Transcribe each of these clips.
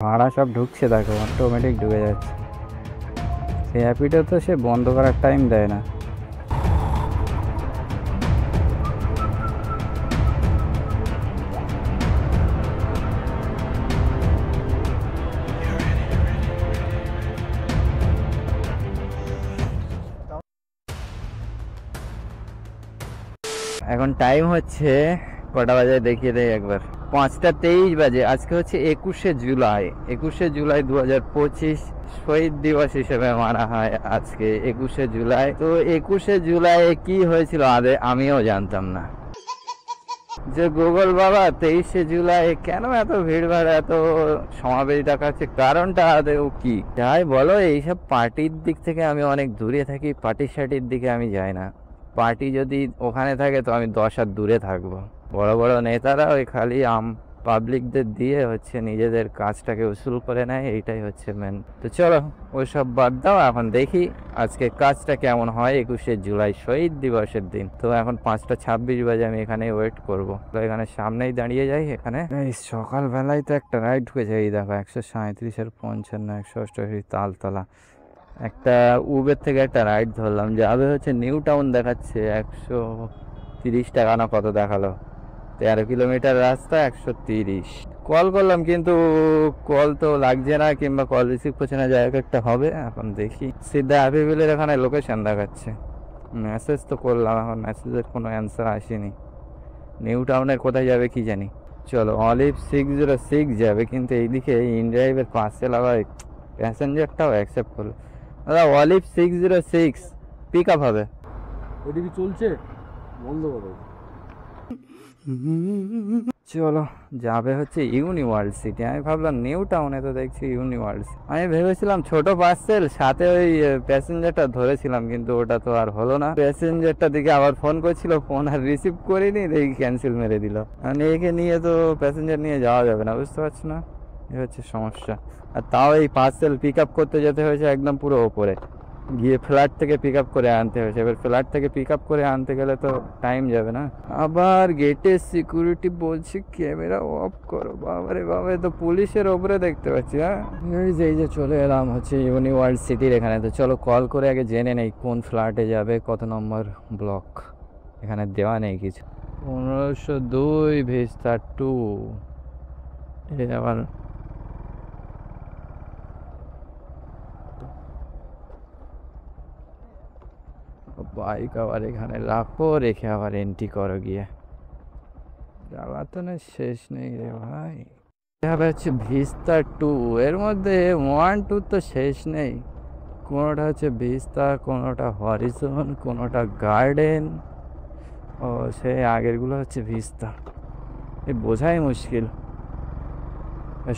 ভাড়া সব ঢুকছে, দেখো অটোমেটিক ঢুকে যাচ্ছে। সেই অ্যাপিটা তো সে বন্ধ করার টাইম দেয় না। এখন টাইম হচ্ছে কটা বাজে দেখিয়ে দেয় একবার, 5টা 23 বাজে। আজকে হচ্ছে 21শে জুলাই, 21শে জুলাই 2025। শহীদ দিবস হিসেবে মানা হয় আজকে 21শে জুলাই। তো 21শে জুলাই কি হয়েছিল আমিও জানতাম না। যে গুগল বাবা 23শে জুলাই কেন এত ভিড়ভাড়, এত সমাবেশ দেখাচ্ছে, কারণটা আদেও কি? যাই বলো, এইসব পার্টির দিক থেকে আমি অনেক দূরে থাকি, পার্টি শার্টির দিকে আমি যাই না। পার্টি যদি ওখানে থাকে তো আমি 10 হাত দূরে থাকবো। বড় বড় নেতারা ওই খালি পাবলিকদের দিয়ে হচ্ছে নিজেদের কাজটাকে উসুল করে নেয়, এইটাই হচ্ছে মেন। তো চলো ওইসব বাদ দাও, এখন দেখি আজকে কাজটা কেমন হয় 21শে জুলাই শহীদ দিবসের দিন। তো এখন 5টা 26 বাজে, আমি এখানে ওয়েট করবো। তো এখানে সামনেই দাঁড়িয়ে যাই। এখানে এই সকালবেলায় তো একটা রাইড ঢুকেছে, এই দেখো 137-এর 55, 188 তালতলা। একটা উবের থেকে একটা রাইড ধরলাম, যাবে হচ্ছে নিউ টাউন, দেখাচ্ছে 130 টাকা না কত দেখালো। 13 কিলোমিটার রাস্তা, 130। কল করলাম কিন্তু কল তো লাগছে না, কিংবা কল রিসিভ করছে না। যাই হোক, একটা হবে, এখন দেখি। সিদ্ধা হ্যাপিভিলের এখানে লোকেশন দেখাচ্ছে, মেসেজ তো করলাম, এখন মেসেজের কোনো অ্যান্সার আসেনি। নিউ টাউনের কোথায় যাবে কি জানি। চলো, অলিভ 606 যাবে, কিন্তু এইদিকে ইনড্রাইভের পাশে লাগা প্যাসেঞ্জারটাও অ্যাকসেপ্ট করলো। দাদা অলিভ 606 পিক আপ হবে। ওইটা কি চলছে? বন্ধ করো। চলো, যাবে হচ্ছে ইউনিভার্সিটি। আমি ভাবলাম নিউ টাউনে, তো দেখছি ইউনিভার্সিটি। আমি ভেবেছিলাম ছোট পার্সেল, সাথে ওই প্যাসেঞ্জারটা ধরেছিলাম, কিন্তু ওটা তো আর হলো না। প্যাসেঞ্জারটা দিকে আবার ফোন করছিল, ফোন আর রিসিভ করিনি, দেখি ক্যান্সেল মেরে দিল। মানে একে নিয়ে তো প্যাসেঞ্জার নিয়ে যাওয়া যাবে না, বুঝতে পারছো না? এ হচ্ছে সমস্যা। আর তাও এই পার্সেল পিক আপ করতে যেতে হয়েছে একদম পুরো ওপরে গিয়ে, ফ্ল্যাট থেকে পিক আপ করে আনতে হয়েছে। এবার ফ্ল্যাট থেকে পিক আপ করে আনতে গেলে তো টাইম যাবে না। আবার গেটের সিকিউরিটি বলছি ক্যামেরা অফ করো। বাবারে বাবা, তো পুলিশের ওপরে দেখতে পাচ্ছি। হ্যাঁ, এই যে চলে এলাম হচ্ছে ইউনিভার্সিটির এখানে। তো চলো কল করে আগে জেনে নেই কোন ফ্ল্যাটে যাবে, কত নম্বর ব্লক। এখানে দেওয়া নেই কিছু। 1502 ভিস্তা 2। এ আবার বাইক আবার এখানে রাখো, রেখে আবার এন্ট্রি করো গিয়ে। জ্বালাতনের শেষ নেই রে ভাই। হবে হচ্ছে ভিস্তা 2, এর মধ্যে 1 2 তো শেষ নেই। কোনোটা হচ্ছে ভিস্তা, কোনোটা হরিজন, কোনোটা গার্ডেন। ও সেই আগেরগুলো হচ্ছে ভিস্তা। এ বোঝাই মুশকিল,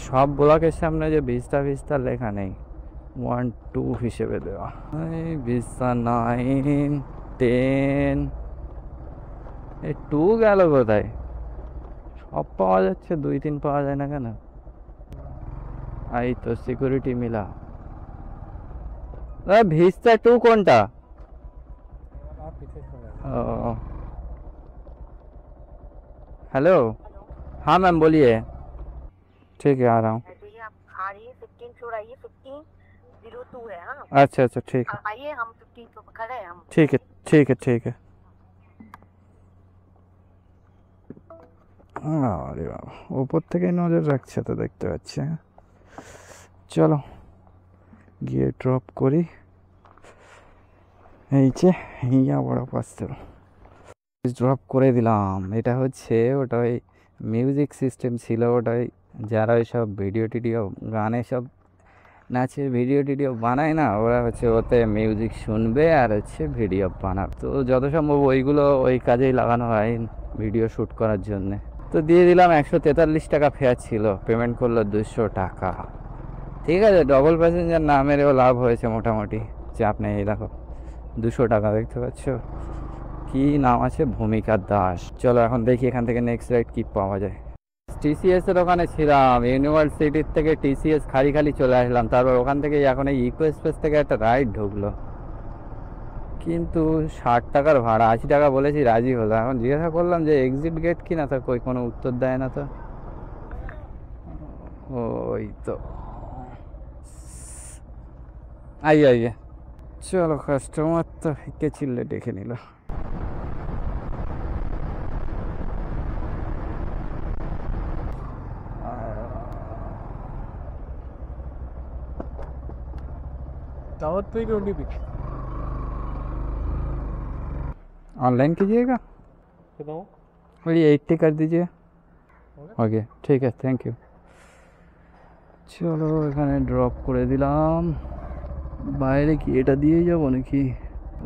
সব ব্লকের সামনে যে ভিস্তা ভিস্তা লেখা নেই, 1 2 হিসেবে দেওয়া। এই ভিস্তা 9 10, এই 2 গেল কোথায়? সব পাওয়া যাচ্ছে, 2 3 পাওয়া যায় না কেন? এই তো সিকিউরিটি মিলা। ভিস্তা 2 কোনটা? ओ हेलो, हाँ मैम बोलिए। ठीक है, आ रहा हूँ। तो ये आप आ रही है 15 फ्लोर आइए, 1502 है। हाँ, अच्छा अच्छा, ठीक है आइए, हम 15 फ्लोर पर खड़े हैं हम। ठीक है ठीक है ठीक है। আরে বাবা, উপর থেকে নজর রাখছে তো, দেখতে পাচ্ছি। চলো গিয়ে ড্রপ করি। এই যে ইয়া বড় পার্সেল ড্রপ করে দিলাম। এটা হচ্ছে ওটা ওই মিউজিক সিস্টেম ছিল, ওটাই যারা ওই সব ভিডিও টিডিও, গানে সব নাচের ভিডিও টিডিও বানায় না, ওরা হচ্ছে ওতে মিউজিক শুনবে আর হচ্ছে ভিডিও বানাবে। তো যত সম্ভব ওইগুলো ওই কাজেই লাগানো হয় ভিডিও শ্যুট করার জন্যে। তো দিয়ে দিলাম। 143 টাকা ফেয়ার ছিল, পেমেন্ট করলো 200 টাকা। ঠিক আছে, ডবল প্যাসেঞ্জার না মেরেও লাভ হয়েছে মোটামুটি। চাপ নেই। এই দেখো 200 টাকা, দেখতে পাচ্ছ? কি নাম আছে? ভূমিকা দাস। চলো এখন দেখি এখান থেকে নেক্সট রাইড কি পাওয়া যায়। টিসিএস এর ওখানে ছিলাম, ইউনিভার্সিটির থেকে টিসিএস খালি খালি চলে আসলাম। তারপর ওখান থেকে এখন এই ইকো এক্সপ্রেস থেকে একটা রাইড ঢুকলো, কিন্তু 60 টাকার ভাড়া। 80 টাকা বলেছি, রাজি হলো। এখন জিজ্ঞাসা করলাম যে এক্সিট গেট কি না, তো কই কোনো উত্তর দেয় না। তো ওই তো आइए आइए चलो कस्टमर तो के चिल्ले देखे निल टावर पे 20 पे ऑनलाइन कीजिएगा बताओ वही 80 कर दीजिए ओके ठीक है थैंक यू চলো এখানে ড্রপ করে দিলাম বাইরে কি এটা দিয়ে যাবো নাকি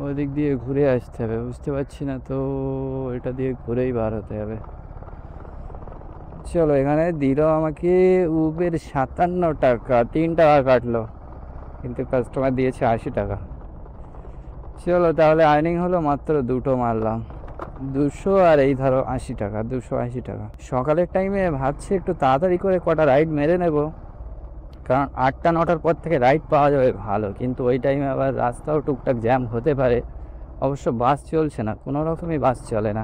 ওই দিক দিয়ে ঘুরে আসতে হবে বুঝতে পারছি না তো এটা দিয়ে ঘুরেই বার হতে হবে চলো এখানে দিল আমাকে উবের 57 টাকা 3 টাকা কাটলো কিন্তু কাস্টমার দিয়েছে 80 টাকা চলো তাহলে আর্নিং হলো মাত্র দুটো মারলাম 200 আর এই ধরো 80 টাকা 280 টাকা সকালের টাইমে ভাবছি একটু তাড়াতাড়ি করে কটা রাইড মেরে নেব কারণ 8টা 9টার পর থেকে রাইড পাওয়া যাবে ভালো কিন্তু ওই টাইমে আবার রাস্তাও টুকটাক জ্যাম হতে পারে অবশ্য বাস চলছে না কোনো রকমই বাস চলে না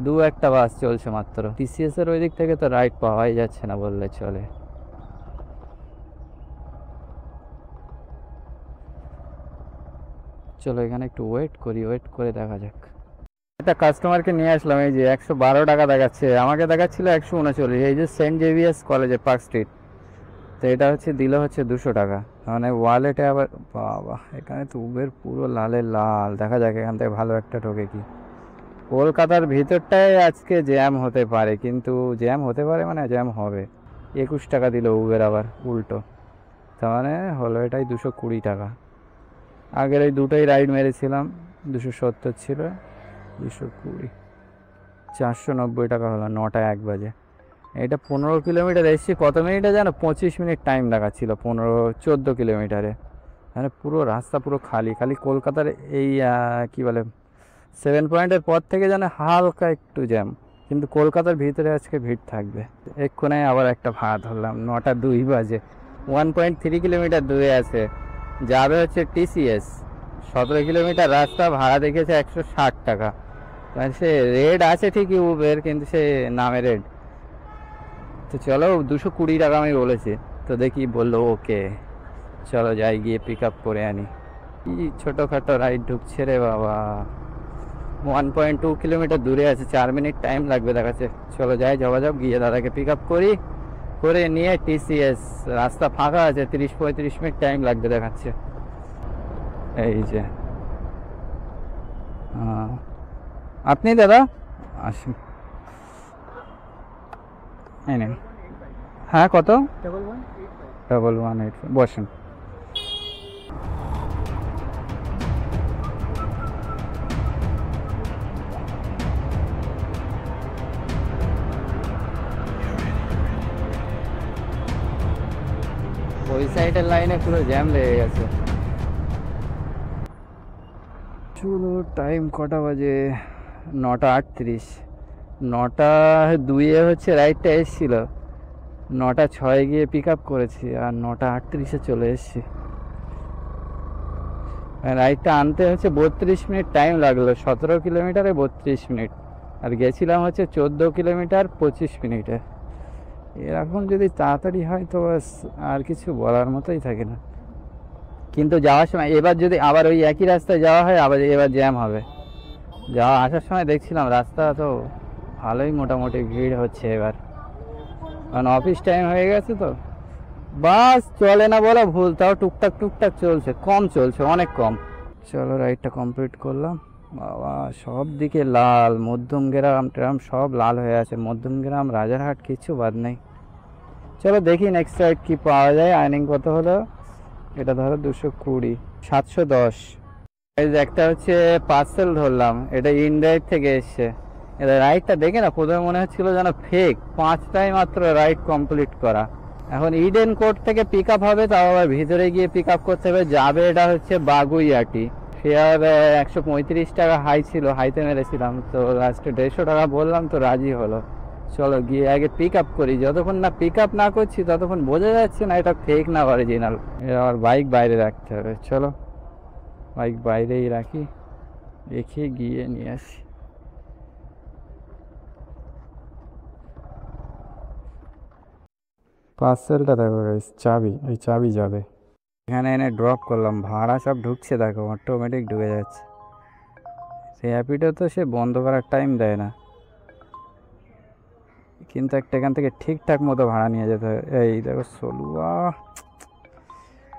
দু একটা বাস চলছে মাত্র টিসিএস এর ওই দিক থেকে তো রাইড পাওয়াই যাচ্ছে না বললে চলে চলো এখানে একটু ওয়েট করি ওয়েট করে দেখা যাক একটা কাস্টমারকে নিয়ে আসলাম এই যে 112 টাকা দেখাচ্ছে আমাকে দেখাচ্ছিল 139 এই যে সেন্ট জেভিয়ার্স কলেজে পার্ক স্ট্রিট তো এটা হচ্ছে দিল হচ্ছে 200 টাকা মানে ওয়ালেটে আবার বাবা এখানে তো উবের পুরো লালে লাল দেখা যাক এখান থেকে ভালো একটা ঢোকে কি কলকাতার ভিতরটায় আজকে জ্যাম হতে পারে কিন্তু জ্যাম হতে পারে মানে জ্যাম হবে 21 টাকা দিল উবের আবার উল্টো তার মানে হলো এটাই 220 টাকা আগের এই দুটোই রাইড মেরেছিলাম 270 ছিল 220 490 টাকা হলো 9টা 1 বাজে এটা 15 কিলোমিটার এসেছি কত মিনিটে জানো 25 মিনিট টাইম লাগাচ্ছিল 14 কিলোমিটারে মানে পুরো রাস্তা পুরো খালি খালি কলকাতার এই কি বলে 7 পয়েন্টের পর থেকে যেন হালকা একটু জ্যাম কিন্তু কলকাতার ভিতরে আজকে ভিড় থাকবে এক্ষুনি আবার একটা ভাড়া ধরলাম 9টা 2 বাজে 1.3 কিলোমিটার দূরে আছে যাবে হচ্ছে টিসিএস 17 কিলোমিটার রাস্তা ভাড়া দেখেছে 160 টাকা মানে সে রেড আছে ঠিকই উবের কিন্তু সে নামে রেড তো চলো 220 টাকা আমি বলেছি তো দেখি বললো ওকে চলো যাই গিয়ে পিক আপ করে আনি কি ছোটোখাটো রাইড ঢুকছে রে বাবা 1.2 কিলোমিটার দূরে আছে 4 মিনিট টাইম লাগবে দেখাচ্ছে চলো যাই যোগাযোগ গিয়ে দাদাকে পিক আপ করি করে নিয়ে টিসিএস রাস্তা ফাঁকা আছে 30-35 মিনিট টাইম লাগবে দেখাচ্ছে এই যে আপনি দাদা আসুন এই নেন হ্যাঁ কত 1185 বসেন ওই সাইডের লাইনে পুরো জ্যাম লেগে গেছে চলো টাইম কটা বাজে 9টা 38 9টা 2 হচ্ছে রাইডটা এসেছিল 9টা 6 গিয়ে পিক আপ করেছি আর 9টা 38 চলে এসেছি রাইডটা আনতে হচ্ছে 32 মিনিট টাইম লাগলো 17 কিলোমিটারে 32 মিনিট আর গেছিলাম হচ্ছে 14 কিলোমিটার 25 মিনিটে এরকম যদি তাড়াতাড়ি হয় তো বাস আর কিছু বলার মতোই থাকে না কিন্তু যাওয়ার সময় এবার যদি আবার ওই একই রাস্তায় যাওয়া হয় আবার এবার জ্যাম হবে যাওয়া আসার সময় দেখছিলাম রাস্তা তো ভালোই মোটামুটি ভিড় হচ্ছে এবার কারণ অফিস টাইম হয়ে গেছে তো বাস চলে না বলা ভুল তাও টুকটাক টুকটাক চলছে কম চলছে অনেক কম চলো রাইডটা কমপ্লিট করলাম বাবা সব দিকে লাল মধ্যমগ্রাম ট্রাম সব লাল হয়ে আছে মধ্যমগ্রাম রাজারহাট কিছু বাদ নেই চলো দেখি নেক্সট রাইড কি পাওয়া যায় আর্নিং কত হলো এটা ধরো 220 710 এই যে একটা হচ্ছে পার্সেল ধরলাম এটা ইন্ডিয়া থেকে এসছে এটা রাইডটা দেখে না প্রথমে মনে হচ্ছিল যেন ফেক 5টাই মাত্র রাইড কমপ্লিট করা এখন ইডেন কোর্ট থেকে পিক আপ হবে তাও আবার ভিতরে গিয়ে পিক আপ করতে হবে যাবে এটা হচ্ছে বাগুইয়াটি ফেয়ার 135 টাকা হাই ছিল হাইতে মেরেছিলাম তো লাস্টে 150 টাকা বললাম তো রাজি হলো চলো গিয়ে আগে পিক আপ করি যতক্ষণ না পিক আপ না করছি ততক্ষণ বোঝা যাচ্ছে না এটা ফেক না অরিজিনাল আর বাইক বাইরে রাখতে হবে চলো বাইক বাইরেই রাখি রেখে গিয়ে নিয়ে আসি পার্সেলটা দেখো guys, চাবি, এই চাবি যাবে। এখানে এনে ড্রপ করলাম, ভাড়া সব ঢুকছে দেখো, অটোমেটিক ঢুকে যাচ্ছে। র্যাপিডো তো সে বন্ধ করার টাইম দেয় না, কিন্তু একটা এখান থেকে ঠিকঠাক মতো ভাড়া নিয়ে যেতে হয়। এই দেখো সলুয়া,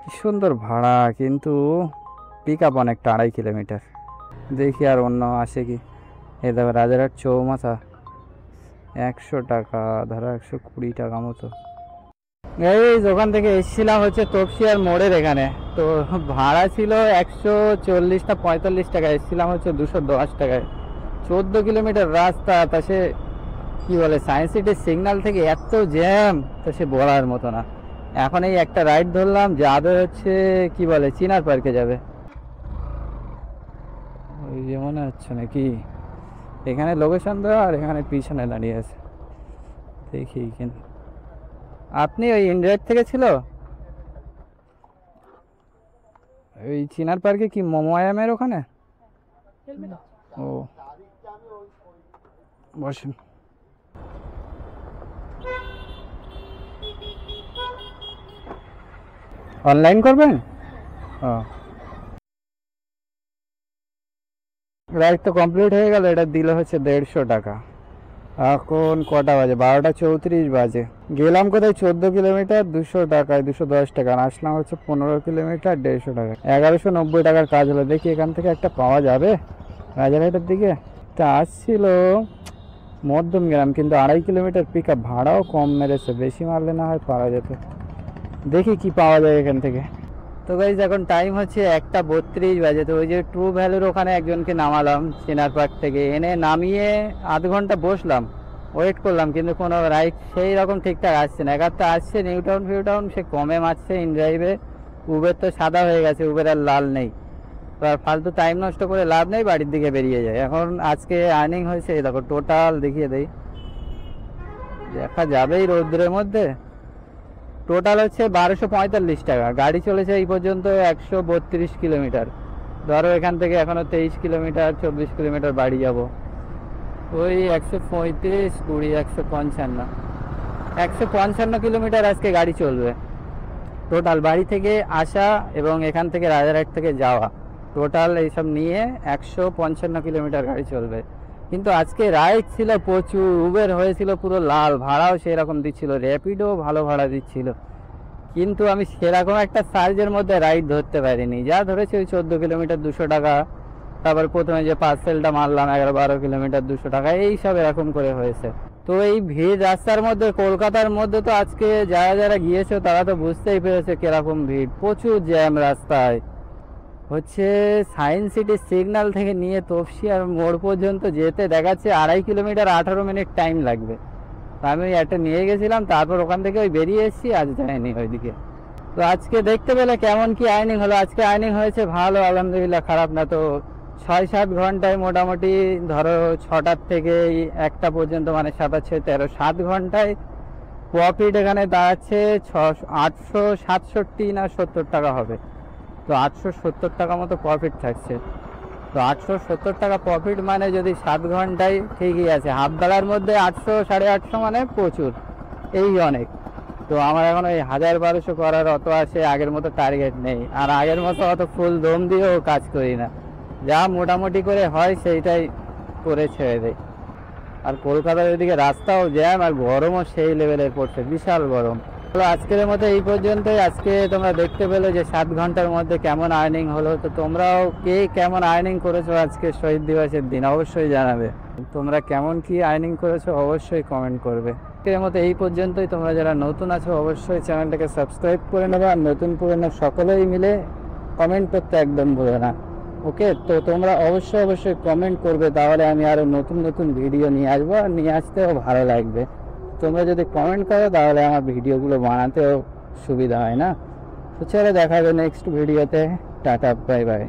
কি সুন্দর ভাড়া, কিন্তু পিক আপ অনেকটা, 2.5 কিলোমিটার। দেখি আর অন্য আসে কি। এই দেখো রাজারহাট চৌমাথা, 100 টাকা, ধরো 120 টাকা মতো। এই ওখান থেকে এসেছিলাম হচ্ছে তপসিয়ার মোড়ের এখানে, তো ভাড়া ছিল 140 না 45 টাকা, এসেছিলাম হচ্ছে 210 টাকায়। 14 কিলোমিটার রাস্তা, তা সে কি বলে সায়েন্স সিটির সিগন্যাল থেকে এত জ্যাম, তো সে বলার মতো না। এখন এই একটা রাইড ধরলাম, যাবে হচ্ছে কি বলে চিনার পার্কে যাবে। ওই যে মনে হচ্ছে নাকি এখানে লোকেশন দেওয়া, আর এখানে পিছনে দাঁড়িয়ে আছে, দেখি কিনা। আপনি ওই ইন্ডিয়ার থেকে ছিল ওই চিনার পার্কে, কি মোমোয়ামের ওখানে? ও বসেন। অনলাইন করবেন? ও রাইড তো কমপ্লিট হয়ে গেল, এটা দিল হচ্ছে 150 টাকা। এখন কটা বাজে? 12:34 বাজে। গেলাম কোথায় 14 কিলোমিটার 200 টাকায়, 210 টাকা। আর আসলাম হচ্ছে 15 কিলোমিটার 150 টাকা। 1190 টাকার কাজ হলো। দেখি এখান থেকে একটা পাওয়া যাবে রাজারহাটের দিকে। তা আসছিল মধ্যম গ্রাম, কিন্তু 2.5 কিলোমিটার পিক আপ, ভাড়াও কম মেরেছে, বেশি মারলে না হয় পাওয়া যেত। দেখি কি পাওয়া যায় এখান থেকে। তো গাইজ এখন টাইম হচ্ছে 1:32 বাজে। তো ওই যে ট্রু ভ্যালুর ওখানে একজনকে নামালাম চিনার পার্ক থেকে, এনে নামিয়ে আধ ঘন্টা বসলাম, ওয়েট করলাম, কিন্তু কোনো রাইড সেই রকম ঠিকঠাক আসছে না। একটা আসছে নিউটাউন ফিউটাউন, সে কমে মারছে ইন ড্রাইভে। উবের তো সাদা হয়ে গেছে, উবের আর লাল নেই। তো আর ফালতু টাইম নষ্ট করে লাভ নেই, বাড়ির দিকে বেরিয়ে যায়। এখন আজকে আর্নিং হয়েছে এই দেখো, টোটাল দেখিয়ে দেই, দেখা যাবেই রৌদ্রের মধ্যে। টোটাল হচ্ছে 1245 টাকা। গাড়ি চলেছে এই পর্যন্ত 132 কিলোমিটার। ধরো এখান থেকে এখনো 23 কিলোমিটার 24 কিলোমিটার বাড়ি যাব, ওই 135 20 155 155 কিলোমিটার আজকে গাড়ি চলবে। টোটাল বাড়ি থেকে আসা এবং এখান থেকে রাজারহাট থেকে যাওয়া, টোটাল এইসব নিয়ে 155 কিলোমিটার গাড়ি চলবে। কিন্তু আজকে রাইড ছিল প্রচুর, উবের হয়েছিল পুরো লাল, ভাড়াও সেরকম দিচ্ছিল, র্যাপিডও ভালো ভাড়া দিচ্ছিল, কিন্তু আমি সেরকম একটা সাইজের মধ্যে রাইড ধরতে পারিনি। যা ধরেছে ওই 14 কিলোমিটার 200 টাকা, তারপর প্রথমে যে পার্সেলটা মারলাম 11-12 কিলোমিটার 200 টাকা, এই সব এরকম করে হয়েছে। তো এই ভিড় রাস্তার মধ্যে, কলকাতার মধ্যে তো আজকে যারা যারা গিয়েছে তারা তো বুঝতেই পেরেছে কিরকম ভিড়, প্রচুর জ্যাম রাস্তায়। হচ্ছে সায়েন্স সিটির সিগন্যাল থেকে নিয়ে তপসিয়ার মোড় পর্যন্ত যেতে দেখাচ্ছে 2.5 কিলোমিটার 18 মিনিট টাইম লাগবে। তো আমি ওই একটা নিয়ে গেছিলাম, তারপর ওখান থেকে ওই বেরিয়ে এসেছি, আজ যাইনি ওইদিকে। তো আজকে দেখতে পেলে কেমন কি আর্নিং হলো। আজকে আর্নিং হয়েছে ভালো, আলহামদুলিল্লাহ, খারাপ না। তো 6-7 ঘন্টায় মোটামুটি ধরো 6টার থেকে 1টা পর্যন্ত, মানে 7 আর 6 13, 7 ঘন্টায় প্রফিট এখানে দাঁড়াচ্ছে 867 না 70 টাকা হবে। তো 870 টাকা মতো প্রফিট থাকছে। তো 870 টাকা প্রফিট মানে যদি 7 ঘন্টায়, ঠিকই আছে। হাফ বেলার মধ্যে 800 850 মানে প্রচুর, এই অনেক। তো আমার এখন ওই 1000-1200 করার অত আছে, আগের মতো টার্গেট নেই। আর আগের মতো অত ফুল দম দিয়েও কাজ করি না, যা মোটামুটি করে হয় সেইটাই করে ছেড়ে দেয়। আর কলকাতার ওইদিকে রাস্তাও জ্যাম, আর গরমও সেই লেভেলের পড়ছে, বিশাল গরম। তো আজকের মতো এই পর্যন্তই। আজকে তোমরা দেখতে পেলে যে 7 ঘন্টার মধ্যে কেমন আর্নিং হলো। তো তোমরাও কে কেমন আর্নিং করেছো আজকে শহীদ দিবসের দিন অবশ্যই জানাবে। তোমরা কেমন কি আর্নিং করেছো অবশ্যই কমেন্ট করবে। আজকের মতো এই পর্যন্তই। তোমরা যারা নতুন আছো অবশ্যই চ্যানেলটাকে সাবস্ক্রাইব করে নেবে, আর নতুন পুরনো সকলেই মিলে কমেন্ট করতে একদম ভুলো না। ওকে, তো তোমরা অবশ্যই কমেন্ট করবে, তাহলে আমি আরও নতুন নতুন ভিডিও নিয়ে আসবো, আর নিয়ে আসতেও ভালো লাগবে। তোমরা যদি কমেন্ট করো তাহলে আমার ভিডিওগুলো বানাতেও সুবিধা হয় না। তো চলো দেখা হবে নেক্সট ভিডিওতে। Tata, bye bye.